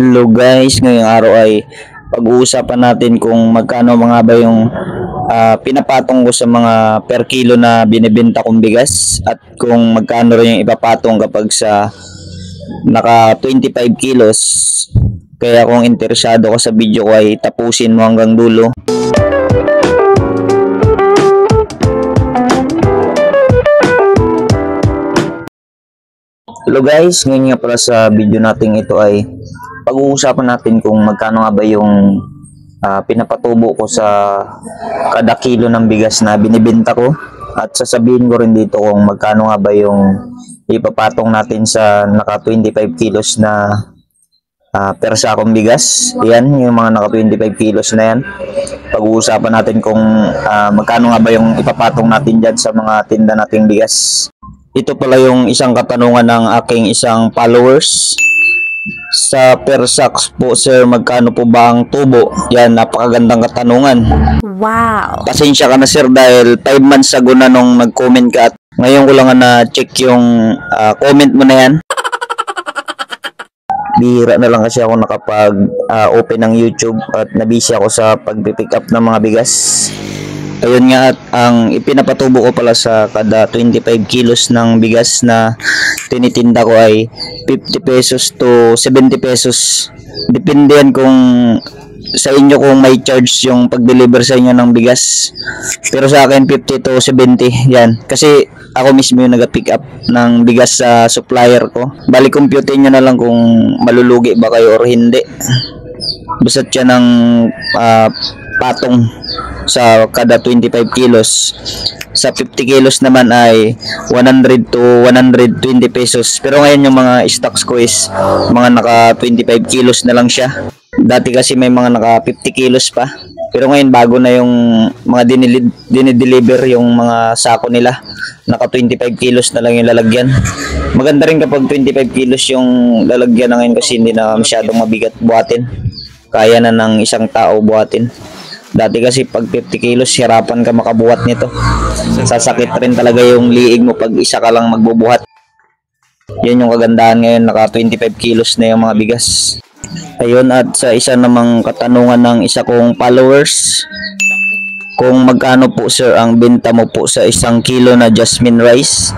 Hello guys, ngayong araw ay pag-uusapan natin kung magkano mga ba yung pinapatong ko sa mga per kilo na binibenta kong bigas at kung magkano rin yung ipapatong kapag sa naka 25 kilos. Kaya kung interesado ka sa video ko ay tapusin mo hanggang dulo. Hello guys, ngayon nga pala sa video natin ito ay pag-uusapan natin kung magkano nga ba yung pinapatubo ko sa kada kilo ng bigas na binibenta ko, at sasabihin ko rin dito kung magkano nga ba yung ipapatong natin sa naka 25 kilos na per sakong bigas. Yan, yung mga naka 25 kilos na yan. Pag-uusapan natin kung magkano nga ba yung ipapatong natin dyan sa mga tinda nating bigas. Ito pala yung isang katanungan ng aking isang followers. Sa per sacks po sir, magkano po ba ang tubo? Yan, napakagandang katanungan. Wow! Pasensya ka na sir dahil 5 months ago na nung nag-comment ka at ngayon ko lang na-check yung comment mo na yan. Bihira na lang kasi ako nakapag-open ng YouTube at nabisi ako sa pag-pick up ng mga bigas. Ayun nga, at ang ipinapatubo ko pala sa kada 25 kilos ng bigas na tinitinda ko ay 50 pesos to 70 pesos. Depende yan kung sa inyo kung may charge yung pag-deliver sa inyo ng bigas. Pero sa akin 50 to 70 yan. Kasi ako mismo yung nag-pick up ng bigas sa supplier ko. Bali, compute nyo na lang kung malulugi ba kayo or hindi. Basta siya ng patong sa kada 25 kilos. Sa 50 kilos naman ay 100 to 120 pesos. Pero ngayon yung mga stocks ko is mga naka 25 kilos na lang siya. Dati kasi may mga naka 50 kilos pa. Pero ngayon bago na yung mga dinideliver yung mga sako nila. Naka 25 kilos na lang yung lalagyan. Maganda rin kapag 25 kilos yung lalagyan na ngayon kasi hindi na masyadong mabigat buhatin. Kaya na ng isang tao buhatin. Dati kasi pag 50 kilos, hirapan ka makabuhat nito. Sasakit rin talaga yung liig mo pag isa ka lang magbubuhat. Yan yung kagandahan ngayon, naka 25 kilos na yung mga bigas. Ayun, at sa isa namang katanungan ng isa kong followers, kung magkano po sir ang benta mo po sa isang kilo na jasmine rice,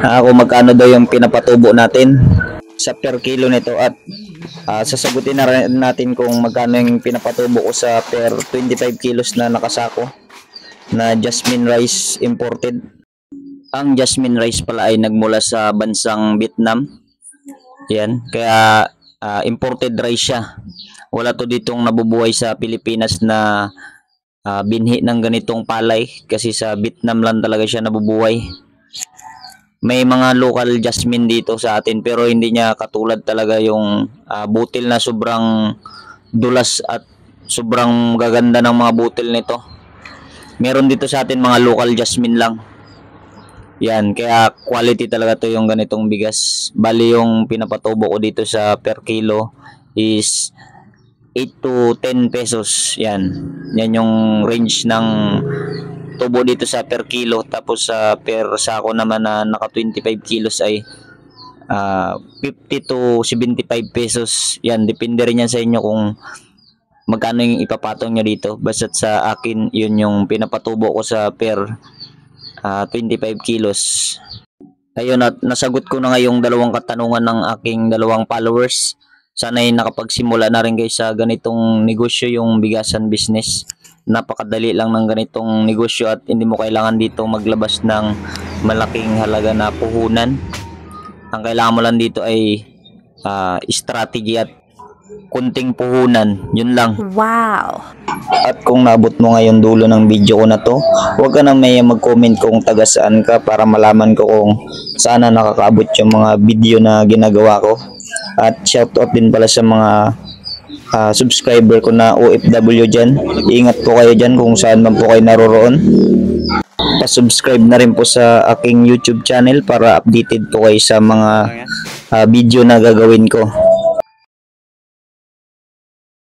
kung magkano daw yung pinapatubo natin sa per kilo nito, at sasagutin na rin natin kung magkano yung pinapatubo ko sa per 25 kilos na nakasako na jasmine rice imported. Ang jasmine rice pala ay nagmula sa bansang Vietnam. Yan, kaya imported rice siya. Wala to ditong nabubuhay sa Pilipinas na binhi ng ganitong palay, kasi sa Vietnam lang talaga siya nabubuhay. May mga local jasmine dito sa atin pero hindi niya katulad talaga yung butil na sobrang dulas at sobrang gaganda ng mga butil nito. Meron dito sa atin mga local jasmine lang. Yan, kaya quality talaga to yung ganitong bigas. Bali yung pinapatubo ko dito sa per kilo is 8 to 10 pesos. Yan yung range ng tubo dito sa per kilo. Tapos sa per sako naman na naka 25 kilos ay 50 to 75 pesos. Yan, depende rin yan sa inyo kung magkano yung ipapatong nyo dito. Basta sa akin, yun yung pinapatubo ko sa per 25 kilos. Ayun, at nasagot ko na nga yung dalawang katanungan ng aking dalawang followers. Sana'y nakapagsimula na rin kayo sa ganitong negosyo, yung bigasan business. Napakadali lang ng ganitong negosyo at hindi mo kailangan dito maglabas ng malaking halaga na puhunan. Ang kailangan mo lang dito ay strategy at kunting puhunan, yun lang. Wow! At kung naabot mo ngayon dulo ng video ko na to, huwag ka nang may mag-comment kung taga saan ka para malaman ko kung saan na nakakaabot yung mga video na ginagawa ko. At shoutout din pala sa mga subscriber ko na OFW dyan. Ingat po kayo dyan kung saan man po kayo naroroon. Pa-subscribe na rin po sa aking YouTube channel para updated po kayo sa mga video na gagawin ko.